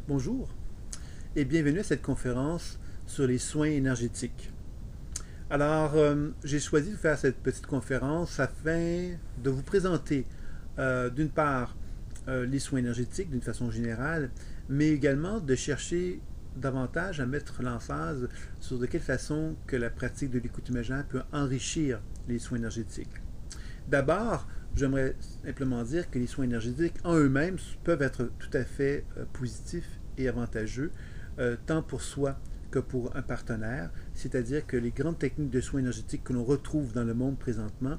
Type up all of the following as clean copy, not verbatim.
Bonjour et bienvenue à cette conférence sur les soins énergétiques. Alors, j'ai choisi de faire cette petite conférence afin de vous présenter d'une part les soins énergétiques d'une façon générale, mais également de chercher davantage à mettre l'emphase sur de quelle façon que la pratique de l'écoute imaginaire peut enrichir les soins énergétiques. D'abord, j'aimerais simplement dire que les soins énergétiques en eux-mêmes peuvent être tout à fait positifs et avantageux, tant pour soi que pour un partenaire, c'est-à-dire que les grandes techniques de soins énergétiques que l'on retrouve dans le monde présentement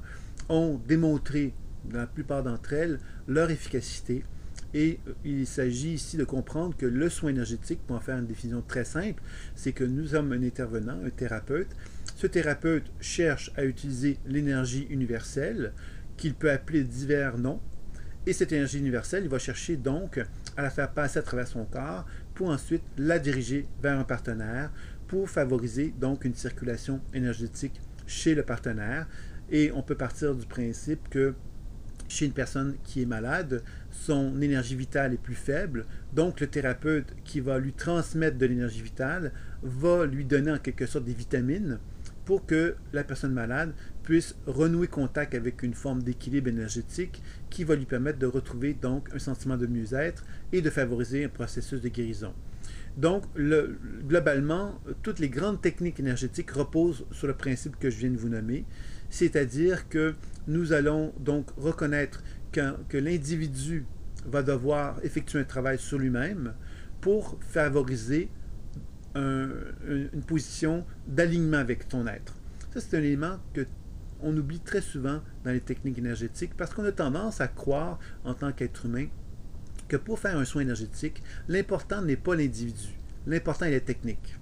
ont démontré, dans la plupart d'entre elles, leur efficacité. Et il s'agit ici de comprendre que le soin énergétique, pour en faire une définition très simple, c'est que nous sommes un intervenant, un thérapeute. Ce thérapeute cherche à utiliser l'énergie universelle, qu'il peut appeler divers noms. Et cette énergie universelle, il va chercher donc à la faire passer à travers son corps pour ensuite la diriger vers un partenaire pour favoriser donc une circulation énergétique chez le partenaire. Et on peut partir du principe que chez une personne qui est malade, son énergie vitale est plus faible, donc le thérapeute qui va lui transmettre de l'énergie vitale va lui donner en quelque sorte des vitamines pour que la personne malade puisse renouer contact avec une forme d'équilibre énergétique qui va lui permettre de retrouver donc un sentiment de mieux-être et de favoriser un processus de guérison. Donc, globalement, toutes les grandes techniques énergétiques reposent sur le principe que je viens de vous nommer, c'est-à-dire que nous allons donc reconnaître que l'individu va devoir effectuer un travail sur lui-même pour favoriser une position d'alignement avec ton être. Ça, c'est un élément qu'on oublie très souvent dans les techniques énergétiques parce qu'on a tendance à croire, en tant qu'être humain, que pour faire un soin énergétique, l'important n'est pas l'individu, l'important est la technique.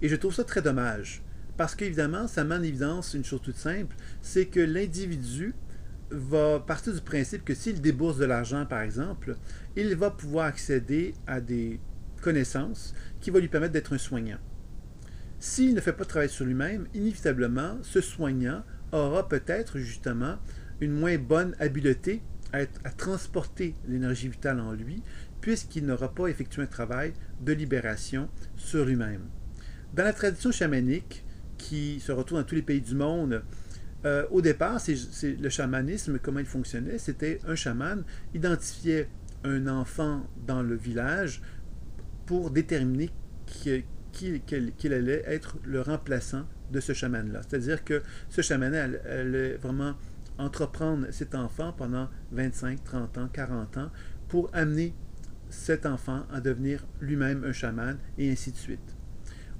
Et je trouve ça très dommage, parce qu'évidemment, ça met en évidence une chose toute simple, c'est que l'individu va partir du principe que s'il débourse de l'argent, par exemple, il va pouvoir accéder à des connaissances qui vont lui permettre d'être un soignant. S'il ne fait pas de travail sur lui-même, inévitablement, ce soignant aura peut-être justement une moins bonne habileté à transporter l'énergie vitale en lui, puisqu'il n'aura pas effectué un travail de libération sur lui-même. Dans la tradition chamanique, qui se retrouve dans tous les pays du monde, au départ, le chamanisme, comment il fonctionnait, c'était un chaman identifiait un enfant dans le village pour déterminer qu'il allait être le remplaçant de ce chaman-là. C'est-à-dire que ce chaman allait vraiment entreprendre cet enfant pendant 25, 30 ans, 40 ans pour amener cet enfant à devenir lui-même un chaman et ainsi de suite.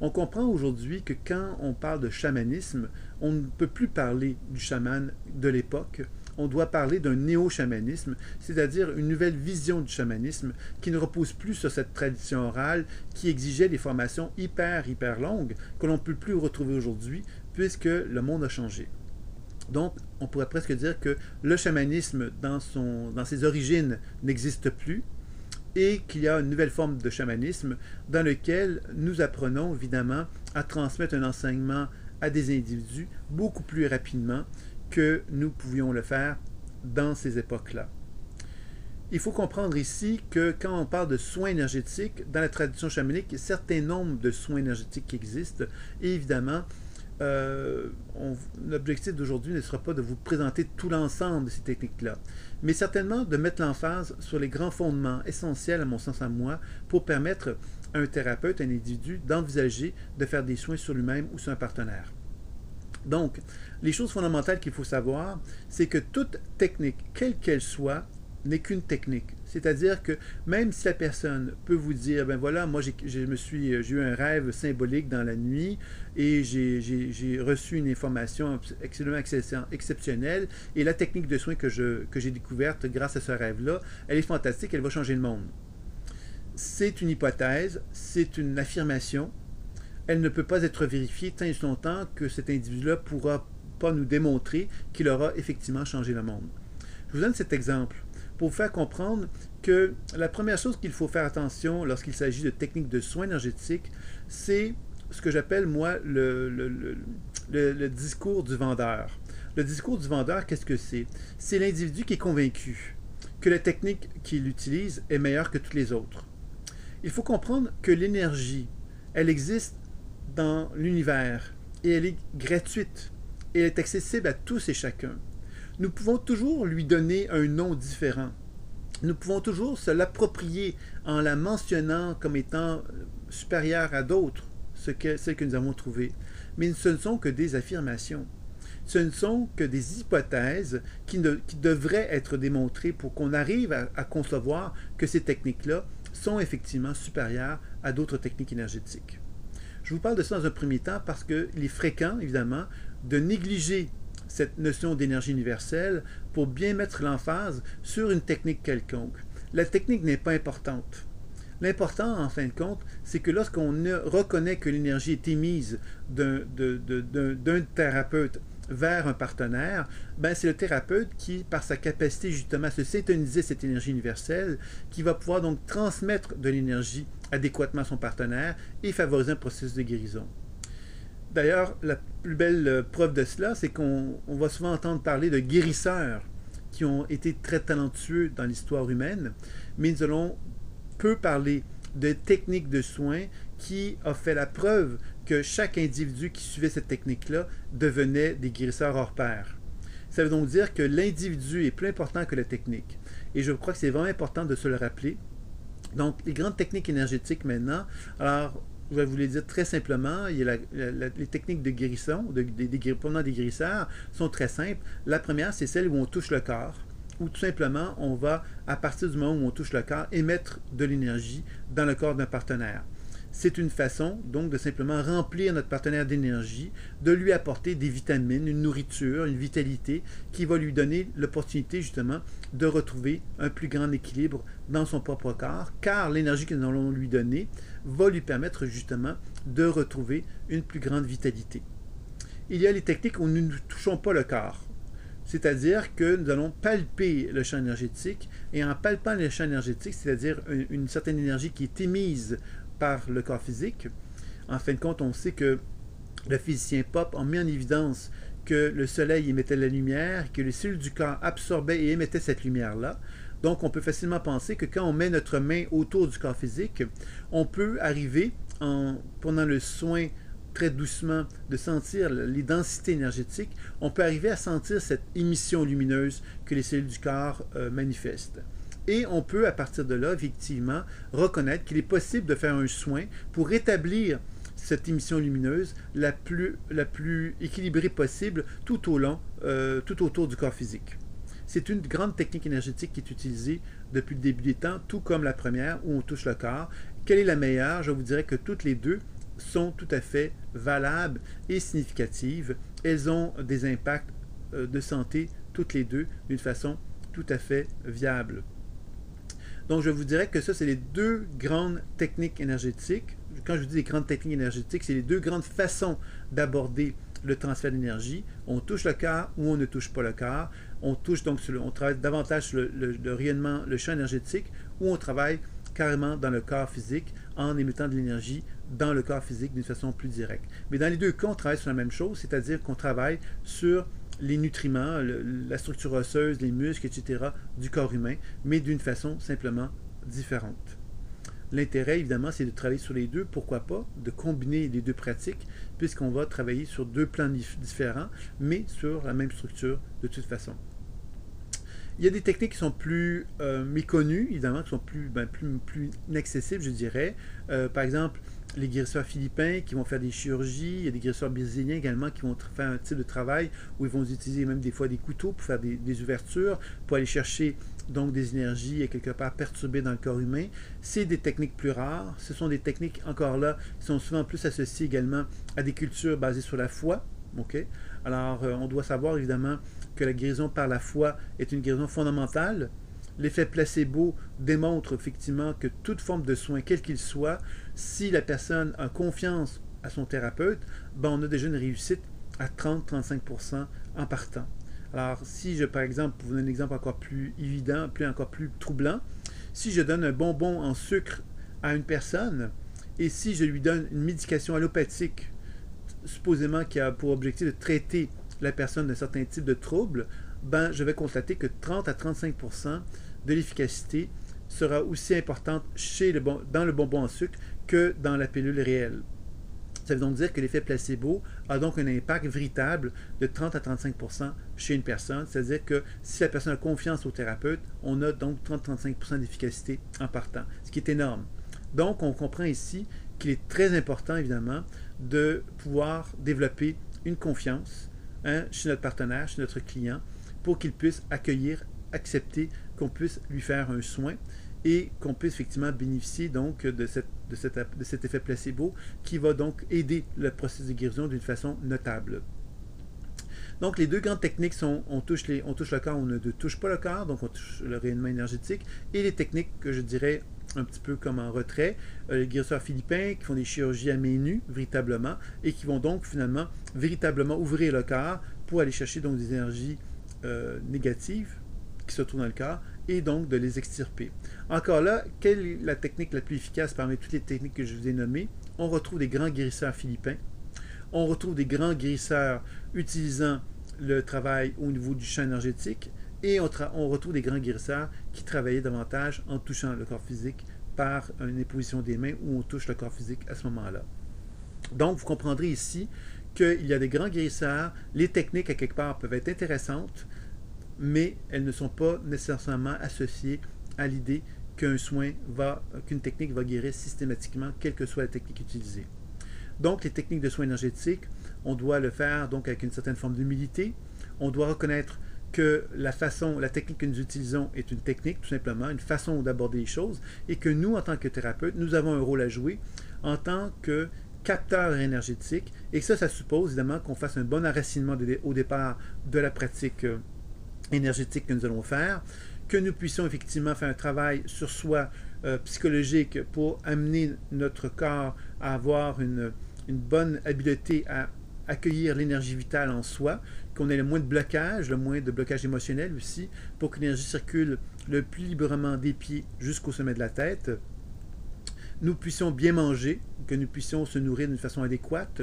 On comprend aujourd'hui que quand on parle de chamanisme, on ne peut plus parler du chaman de l'époque, on doit parler d'un néo-chamanisme, c'est-à-dire une nouvelle vision du chamanisme qui ne repose plus sur cette tradition orale qui exigeait des formations hyper longues que l'on ne peut plus retrouver aujourd'hui puisque le monde a changé. Donc, on pourrait presque dire que le chamanisme, dans ses origines, n'existe plus et qu'il y a une nouvelle forme de chamanisme dans lequel nous apprenons évidemment à transmettre un enseignement à des individus beaucoup plus rapidement que nous pouvions le faire dans ces époques-là. Il faut comprendre ici que quand on parle de soins énergétiques, dans la tradition chamanique, il y a un certain nombre de soins énergétiques qui existent et évidemment, l'objectif d'aujourd'hui ne sera pas de vous présenter tout l'ensemble de ces techniques-là, mais certainement de mettre l'emphase sur les grands fondements essentiels, à mon sens à moi, pour permettre à un thérapeute, à un individu, d'envisager de faire des soins sur lui-même ou sur un partenaire. Donc, les choses fondamentales qu'il faut savoir, c'est que toute technique, quelle qu'elle soit, n'est qu'une technique. C'est-à-dire que même si la personne peut vous dire, ben voilà, moi j'ai eu un rêve symbolique dans la nuit et j'ai reçu une information absolument exceptionnelle et la technique de soins que j'ai découverte grâce à ce rêve-là, elle est fantastique, elle va changer le monde. C'est une hypothèse, c'est une affirmation, elle ne peut pas être vérifiée tant et longtemps que cet individu-là ne pourra pas nous démontrer qu'il aura effectivement changé le monde. Je vous donne cet exemple pour vous faire comprendre que la première chose qu'il faut faire attention lorsqu'il s'agit de techniques de soins énergétiques, c'est ce que j'appelle, moi, le discours du vendeur. Le discours du vendeur, qu'est-ce que c'est? C'est l'individu qui est convaincu que la technique qu'il utilise est meilleure que toutes les autres. Il faut comprendre que l'énergie, elle existe dans l'univers et elle est gratuite et elle est accessible à tous et chacun. Nous pouvons toujours lui donner un nom différent. Nous pouvons toujours se l'approprier en la mentionnant comme étant supérieure à d'autres, celles que nous avons trouvées. Mais ce ne sont que des affirmations. Ce ne sont que des hypothèses qui devraient être démontrées pour qu'on arrive à concevoir que ces techniques-là sont effectivement supérieures à d'autres techniques énergétiques. Je vous parle de ça dans un premier temps parce qu'il est fréquent, évidemment, de négliger cette notion d'énergie universelle pour bien mettre l'emphase sur une technique quelconque. La technique n'est pas importante. L'important, en fin de compte, c'est que lorsqu'on reconnaît que l'énergie est émise d'un thérapeute vers un partenaire, ben c'est le thérapeute qui, par sa capacité justement à se syntoniser cette énergie universelle, qui va pouvoir donc transmettre de l'énergie adéquatement à son partenaire et favoriser un processus de guérison. D'ailleurs, la plus belle preuve de cela, c'est qu'on va souvent entendre parler de guérisseurs qui ont été très talentueux dans l'histoire humaine, mais nous allons peu parler de techniques de soins qui a fait la preuve que chaque individu qui suivait cette technique-là devenait des guérisseurs hors pair. Ça veut donc dire que l'individu est plus important que la technique. Et je crois que c'est vraiment important de se le rappeler. Donc, les grandes techniques énergétiques maintenant, alors, je vais vous les dire très simplement, il y a les techniques de guérison, pendant des guérisseurs, sont très simples. La première, c'est celle où on touche le corps, où tout simplement, on va, à partir du moment où on touche le corps, émettre de l'énergie dans le corps d'un partenaire. C'est une façon, donc, de simplement remplir notre partenaire d'énergie, de lui apporter des vitamines, une nourriture, une vitalité qui va lui donner l'opportunité, justement, de retrouver un plus grand équilibre dans son propre corps, car l'énergie que nous allons lui donner va lui permettre, justement, de retrouver une plus grande vitalité. Il y a les techniques où nous ne touchons pas le corps. C'est-à-dire que nous allons palper le champ énergétique, et en palpant le champ énergétique, c'est-à-dire une certaine énergie qui est émise par le corps physique. En fin de compte, on sait que le physicien Pop a mis en évidence que le soleil émettait la lumière, que les cellules du corps absorbaient et émettaient cette lumière-là. Donc, on peut facilement penser que quand on met notre main autour du corps physique, on peut arriver, pendant le soin très doucement, de sentir les densités énergétiques, on peut arriver à sentir cette émission lumineuse que les cellules du corps manifestent. Et on peut, à partir de là, effectivement, reconnaître qu'il est possible de faire un soin pour rétablir cette émission lumineuse la plus équilibrée possible tout autour du corps physique. C'est une grande technique énergétique qui est utilisée depuis le début des temps, tout comme la première, où on touche le corps. Quelle est la meilleure? Je vous dirais que toutes les deux sont tout à fait valables et significatives. Elles ont des impacts de santé, toutes les deux, d'une façon tout à fait viable. Donc, je vous dirais que ça, c'est les deux grandes techniques énergétiques. Quand je vous dis les grandes techniques énergétiques, c'est les deux grandes façons d'aborder le transfert d'énergie. On touche le corps ou on ne touche pas le corps. On touche donc on travaille davantage sur le rayonnement, le champ énergétique, ou on travaille carrément dans le corps physique en émettant de l'énergie dans le corps physique d'une façon plus directe. Mais dans les deux cas, on travaille sur la même chose, c'est-à-dire qu'on travaille sur les nutriments, la structure osseuse, les muscles, etc. du corps humain, mais d'une façon simplement différente. L'intérêt, évidemment, c'est de travailler sur les deux. Pourquoi pas de combiner les deux pratiques, puisqu'on va travailler sur deux plans différents, mais sur la même structure de toute façon. Il y a des techniques qui sont plus méconnues, évidemment, qui sont plus inaccessibles, je dirais. Par exemple, les guérisseurs philippins qui vont faire des chirurgies, il y a des guérisseurs brésiliens également qui vont faire un type de travail où ils vont utiliser même des fois des couteaux pour faire des ouvertures, pour aller chercher donc des énergies et quelque part perturbées dans le corps humain. C'est des techniques plus rares. Ce sont des techniques, encore là, qui sont souvent plus associées également à des cultures basées sur la foi. Okay? Alors, on doit savoir évidemment que la guérison par la foi est une guérison fondamentale. L'effet placebo démontre effectivement que toute forme de soin, quel qu'il soit, si la personne a confiance à son thérapeute, ben on a déjà une réussite à 30-35% en partant. Alors, si je, par exemple, pour vous donner un exemple encore plus évident, encore plus troublant, si je donne un bonbon en sucre à une personne, et si je lui donne une médication allopathique, supposément qui a pour objectif de traiter la personne d'un certain type de trouble, ben, je vais constater que 30 à 35% de l'efficacité sera aussi importante dans le bonbon en sucre que dans la pilule réelle. Ça veut donc dire que l'effet placebo a donc un impact véritable de 30 à 35% chez une personne. C'est-à-dire que si la personne a confiance au thérapeute, on a donc 30-35% d'efficacité en partant, ce qui est énorme. Donc, on comprend ici qu'il est très important, évidemment, de pouvoir développer une confiance chez notre partenaire, chez notre client, pour qu'il puisse accueillir, accepter qu'on puisse lui faire un soin et qu'on puisse effectivement bénéficier donc de cet effet placebo qui va donc aider le processus de guérison d'une façon notable. Donc les deux grandes techniques sont on touche le corps, on ne touche pas le corps, donc on touche le rayonnement énergétique, et les techniques que je dirais un petit peu comme en retrait, les guérisseurs philippins qui font des chirurgies à main nue véritablement et qui vont donc finalement véritablement ouvrir le corps pour aller chercher donc des énergies négatives qui se trouvent dans le corps et donc de les extirper. Encore là, quelle est la technique la plus efficace parmi toutes les techniques que je vous ai nommées? On retrouve des grands guérisseurs philippins, on retrouve des grands guérisseurs utilisant le travail au niveau du champ énergétique et on retrouve des grands guérisseurs qui travaillaient davantage en touchant le corps physique par une imposition des mains où on touche le corps physique à ce moment-là. Donc, vous comprendrez ici qu'il y a des grands guérisseurs, les techniques à quelque part peuvent être intéressantes, mais elles ne sont pas nécessairement associées à l'idée qu'une technique va guérir systématiquement, quelle que soit la technique utilisée. Donc, les techniques de soins énergétiques, on doit le faire donc avec une certaine forme d'humilité. On doit reconnaître que la technique que nous utilisons est une technique, tout simplement, une façon d'aborder les choses, et que nous, en tant que thérapeute, nous avons un rôle à jouer en tant que capteur énergétique, et ça suppose évidemment qu'on fasse un bon enracinement au départ de la pratique énergétique que nous allons faire, que nous puissions effectivement faire un travail sur soi psychologique pour amener notre corps à avoir une bonne habileté à accueillir l'énergie vitale en soi, qu'on ait le moins de blocage émotionnel aussi, pour que l'énergie circule le plus librement des pieds jusqu'au sommet de la tête. Nous puissions bien manger, que nous puissions se nourrir d'une façon adéquate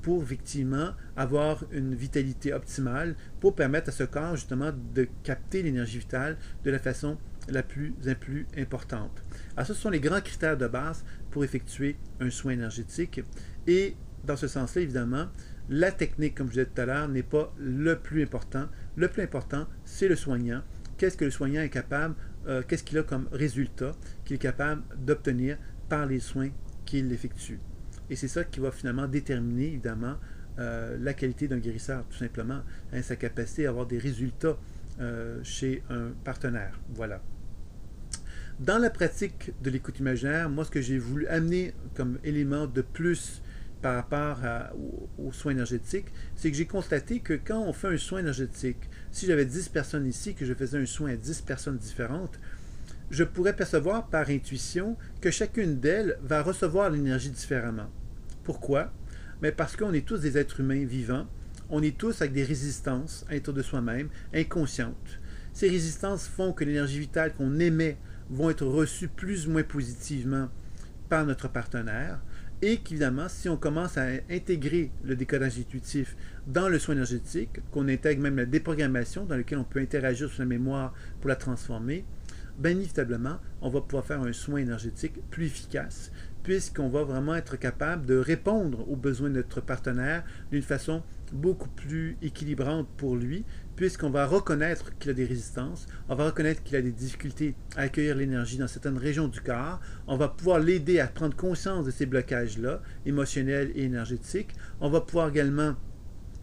pour effectivement avoir une vitalité optimale, pour permettre à ce corps justement de capter l'énergie vitale de la façon la plus importante. Alors, ce sont les grands critères de base pour effectuer un soin énergétique. Et dans ce sens-là, évidemment, la technique, comme je disais tout à l'heure, n'est pas le plus important. Le plus important, c'est le soignant. Qu'est-ce que le soignant est capable, qu'est-ce qu'il a comme résultat qu'il est capable d'obtenir par les soins qu'il effectue. Et c'est ça qui va finalement déterminer, évidemment, la qualité d'un guérisseur, tout simplement, sa capacité à avoir des résultats chez un partenaire. Voilà. Dans la pratique de l'écoute imaginaire, moi, ce que j'ai voulu amener comme élément de plus par rapport aux soins énergétiques, c'est que j'ai constaté que quand on fait un soin énergétique, si j'avais 10 personnes ici, que je faisais un soin à 10 personnes différentes, je pourrais percevoir par intuition que chacune d'elles va recevoir l'énergie différemment. Pourquoi? Mais parce qu'on est tous des êtres humains vivants, on est tous avec des résistances à l'intérieur de soi-même, inconscientes. Ces résistances font que l'énergie vitale qu'on émet vont être reçues plus ou moins positivement par notre partenaire, et qu'évidemment, si on commence à intégrer le décodage intuitif dans le soin énergétique, qu'on intègre même la déprogrammation dans laquelle on peut interagir sur la mémoire pour la transformer, bien inévitablement, on va pouvoir faire un soin énergétique plus efficace, puisqu'on va vraiment être capable de répondre aux besoins de notre partenaire d'une façon beaucoup plus équilibrante pour lui, puisqu'on va reconnaître qu'il a des résistances, on va reconnaître qu'il a des difficultés à accueillir l'énergie dans certaines régions du corps, on va pouvoir l'aider à prendre conscience de ces blocages-là, émotionnels et énergétiques, on va pouvoir également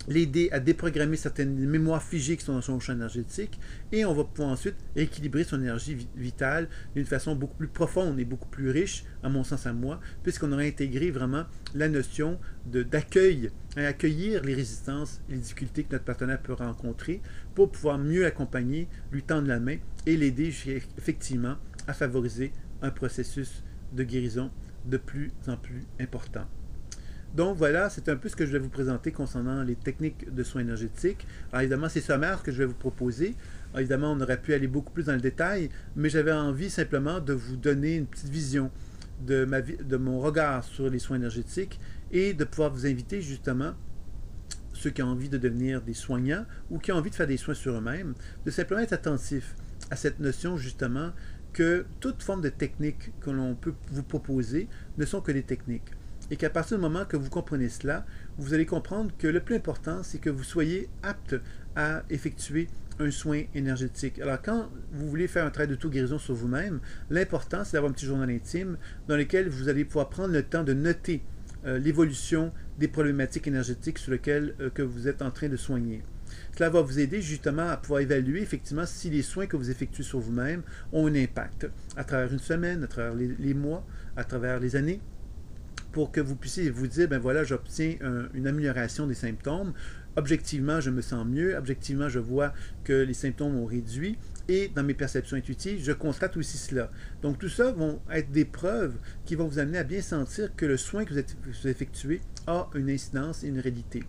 l'aider à déprogrammer certaines mémoires figées qui sont dans son champ énergétique, et on va pouvoir ensuite rééquilibrer son énergie vitale d'une façon beaucoup plus profonde et beaucoup plus riche, à mon sens à moi, puisqu'on aura intégré vraiment la notion d'accueil, accueillir les résistances et les difficultés que notre partenaire peut rencontrer pour pouvoir mieux l'accompagner, lui tendre la main et l'aider effectivement à favoriser un processus de guérison de plus en plus important. Donc voilà, c'est un peu ce que je vais vous présenter concernant les techniques de soins énergétiques. Alors évidemment, c'est sommaire que je vais vous proposer. Alors, évidemment, on aurait pu aller beaucoup plus dans le détail, mais j'avais envie simplement de vous donner une petite vision de mon regard sur les soins énergétiques et de pouvoir vous inviter justement, ceux qui ont envie de devenir des soignants ou qui ont envie de faire des soins sur eux-mêmes, de simplement être attentifs à cette notion justement que toute forme de technique que l'on peut vous proposer ne sont que des techniques. Et qu'à partir du moment que vous comprenez cela, vous allez comprendre que le plus important, c'est que vous soyez apte à effectuer un soin énergétique. Alors, quand vous voulez faire un travail d'auto-guérison sur vous-même, l'important, c'est d'avoir un petit journal intime dans lequel vous allez pouvoir prendre le temps de noter l'évolution des problématiques énergétiques sur lesquelles que vous êtes en train de soigner. Cela va vous aider justement à pouvoir évaluer effectivement si les soins que vous effectuez sur vous-même ont un impact à travers une semaine, à travers les mois, à travers les années, pour que vous puissiez vous dire, ben voilà, j'obtiens une amélioration des symptômes. Objectivement, je me sens mieux. Objectivement, je vois que les symptômes ont réduit. Et dans mes perceptions intuitives, je constate aussi cela. Donc, tout ça vont être des preuves qui vont vous amener à bien sentir que le soin que vous effectuez a une incidence et une réalité.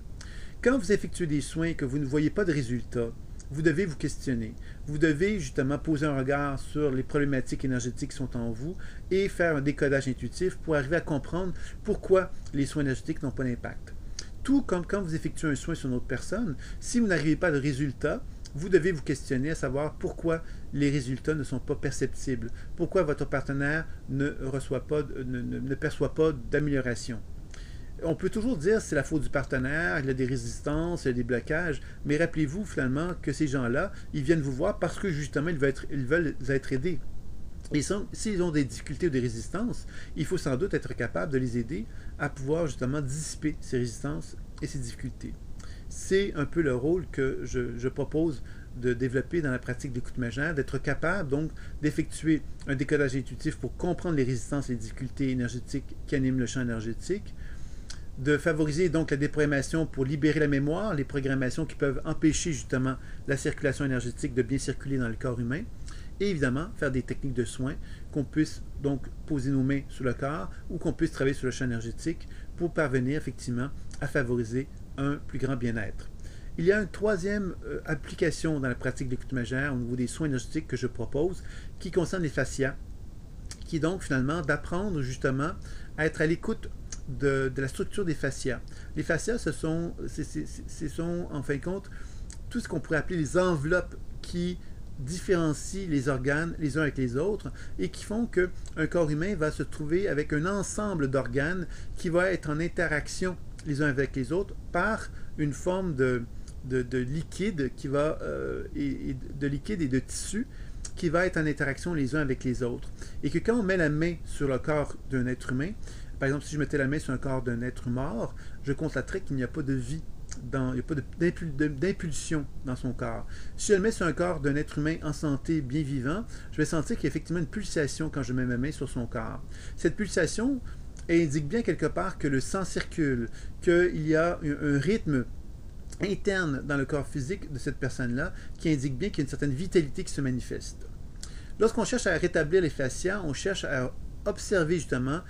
Quand vous effectuez des soins et que vous ne voyez pas de résultats, vous devez vous questionner. Vous devez justement poser un regard sur les problématiques énergétiques qui sont en vous et faire un décodage intuitif pour arriver à comprendre pourquoi les soins énergétiques n'ont pas d'impact. Tout comme quand vous effectuez un soin sur une autre personne, si vous n'arrivez pas à de résultats, vous devez vous questionner à savoir pourquoi les résultats ne sont pas perceptibles, pourquoi votre partenaire ne perçoit pas d'amélioration. On peut toujours dire que c'est la faute du partenaire, il y a des résistances, il y a des blocages, mais rappelez-vous finalement que ces gens-là, ils viennent vous voir parce que justement, ils veulent être aidés. Et s'ils ont des difficultés ou des résistances, il faut sans doute être capable de les aider à pouvoir justement dissiper ces résistances et ces difficultés. C'est un peu le rôle que je propose de développer dans la pratique d'écoute majeure, d'être capable donc d'effectuer un décodage intuitif pour comprendre les résistances et les difficultés énergétiques qui animent le champ énergétique, de favoriser donc la déprogrammation pour libérer la mémoire, les programmations qui peuvent empêcher justement la circulation énergétique de bien circuler dans le corps humain, et évidemment faire des techniques de soins, qu'on puisse donc poser nos mains sur le corps ou qu'on puisse travailler sur le champ énergétique pour parvenir effectivement à favoriser un plus grand bien-être. Il y a une troisième application dans la pratique d'écoute majeure au niveau des soins énergétiques que je propose qui concerne les fascias, qui est donc finalement d'apprendre justement à être à l'écoute de la structure des fascias. Les fascias, ce sont en fin de compte tout ce qu'on pourrait appeler les enveloppes qui différencient les organes les uns avec les autres et qui font qu'un corps humain va se trouver avec un ensemble d'organes qui va être en interaction les uns avec les autres par une forme de liquide qui va de liquide et de tissu qui va être en interaction les uns avec les autres. Et que quand on met la main sur le corps d'un être humain, par exemple, si je mettais la main sur un corps d'un être mort, je constaterais qu'il n'y a pas de vie, il n'y a pas d'impulsion dans son corps. Si je le mets sur un corps d'un être humain en santé, bien vivant, je vais sentir qu'il y a effectivement une pulsation quand je mets ma main sur son corps. Cette pulsation indique bien quelque part que le sang circule, qu'il y a un rythme interne dans le corps physique de cette personne-là qui indique bien qu'il y a une certaine vitalité qui se manifeste. Lorsqu'on cherche à rétablir les fascias, on cherche à observer justement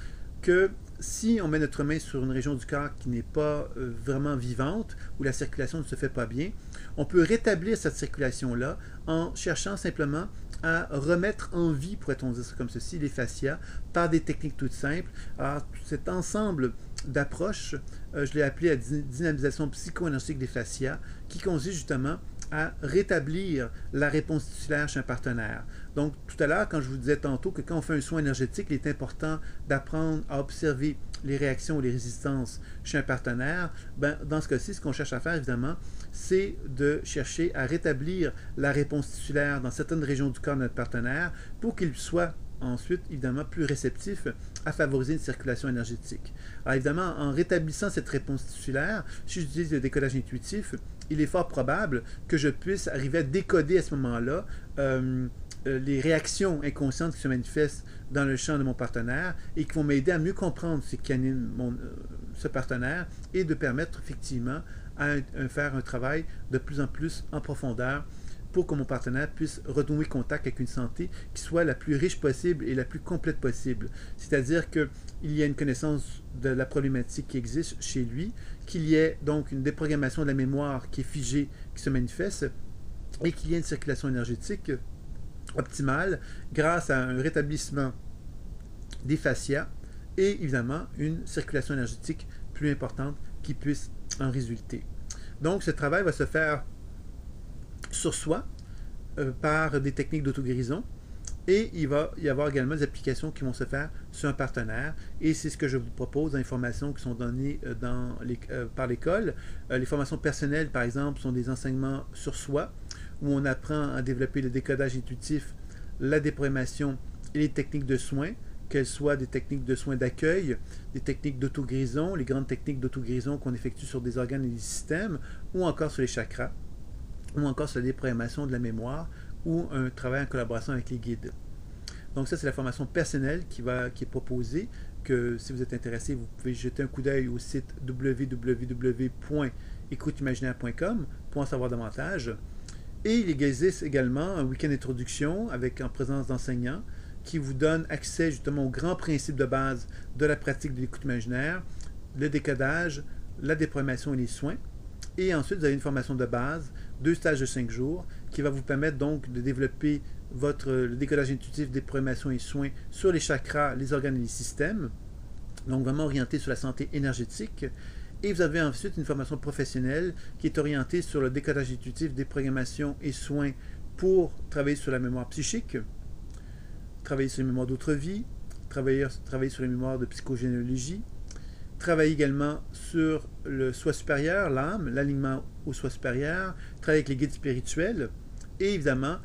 que si on met notre main sur une région du corps qui n'est pas vraiment vivante, où la circulation ne se fait pas bien, on peut rétablir cette circulation-là en cherchant simplement à remettre en vie, pourrait-on dire ça comme ceci, les fascias, par des techniques toutes simples. Alors, cet ensemble d'approches, je l'ai appelé la dynamisation psycho-énergétique des fascias, qui consiste justement à rétablir la réponse tissulaire chez un partenaire. Donc, tout à l'heure, quand je vous disais tantôt que quand on fait un soin énergétique, il est important d'apprendre à observer les réactions ou les résistances chez un partenaire, ben, dans ce cas-ci, ce qu'on cherche à faire, évidemment, c'est de chercher à rétablir la réponse tissulaire dans certaines régions du corps de notre partenaire pour qu'il soit ensuite, évidemment, plus réceptif à favoriser une circulation énergétique. Alors, évidemment, en rétablissant cette réponse tissulaire, si j'utilise le décodage intuitif, il est fort probable que je puisse arriver à décoder à ce moment-là les réactions inconscientes qui se manifestent dans le champ de mon partenaire et qui vont m'aider à mieux comprendre ce qui anime ce partenaire et de permettre effectivement à faire un travail de plus en plus en profondeur pour que mon partenaire puisse renouer contact avec une santé qui soit la plus riche possible et la plus complète possible. C'est-à-dire qu'il y a une connaissance de la problématique qui existe chez lui, qu'il y ait donc une déprogrammation de la mémoire qui est figée, qui se manifeste, et qu'il y ait une circulation énergétique optimale grâce à un rétablissement des fascias et évidemment une circulation énergétique plus importante qui puisse en résulter. Donc ce travail va se faire sur soi par des techniques d'auto-guérison Et il va y avoir également des applications qui vont se faire sur un partenaire. Et c'est ce que je vous propose dans les formations qui sont données par l'école. Les formations personnelles, par exemple, sont des enseignements sur soi, où on apprend à développer le décodage intuitif, la déprogrammation et les techniques de soins, qu'elles soient des techniques de soins d'accueil, des techniques d'auto-guérison, les grandes techniques d'auto-guérison qu'on effectue sur des organes et des systèmes, ou encore sur les chakras, ou encore sur la déprogrammation de la mémoire, ou un travail en collaboration avec les guides. Donc ça, c'est la formation personnelle qui est proposée, que si vous êtes intéressé, vous pouvez jeter un coup d'œil au site www.écouteimaginaire.com pour en savoir davantage. Et il existe également un week-end d'introduction en présence d'enseignants qui vous donne accès justement aux grands principes de base de la pratique de l'écoute imaginaire, le décodage, la déprogrammation et les soins. Et ensuite, vous avez une formation de base, 2 stages de 5 jours, qui va vous permettre donc de développer le décodage intuitif, déprogrammation et soins sur les chakras, les organes et les systèmes. Donc vraiment orienté sur la santé énergétique. Et vous avez ensuite une formation professionnelle qui est orientée sur le décodage intuitif, déprogrammation et soins pour travailler sur la mémoire psychique, travailler sur les mémoires d'autres vies, travailler sur les mémoires de psychogénéalogie, travailler également sur le soi supérieur, l'âme, l'alignement au soi supérieur, travailler avec les guides spirituels et évidemment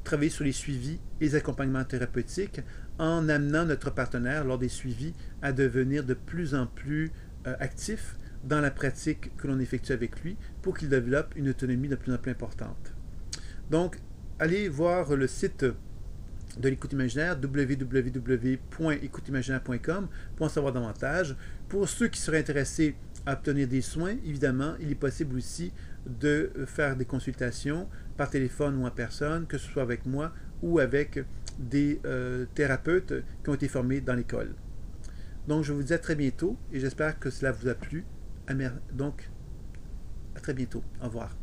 travailler sur les suivis et les accompagnements thérapeutiques en amenant notre partenaire lors des suivis à devenir de plus en plus actif dans la pratique que l'on effectue avec lui pour qu'il développe une autonomie de plus en plus importante. Donc, allez voir le site de l'écoute imaginaire, www.écouteimaginaire.com pour en savoir davantage. Pour ceux qui seraient intéressés à obtenir des soins, évidemment, il est possible aussi de faire des consultations par téléphone ou en personne, que ce soit avec moi ou avec des thérapeutes qui ont été formés dans l'école. Donc, je vous dis à très bientôt et j'espère que cela vous a plu. Donc, à très bientôt. Au revoir.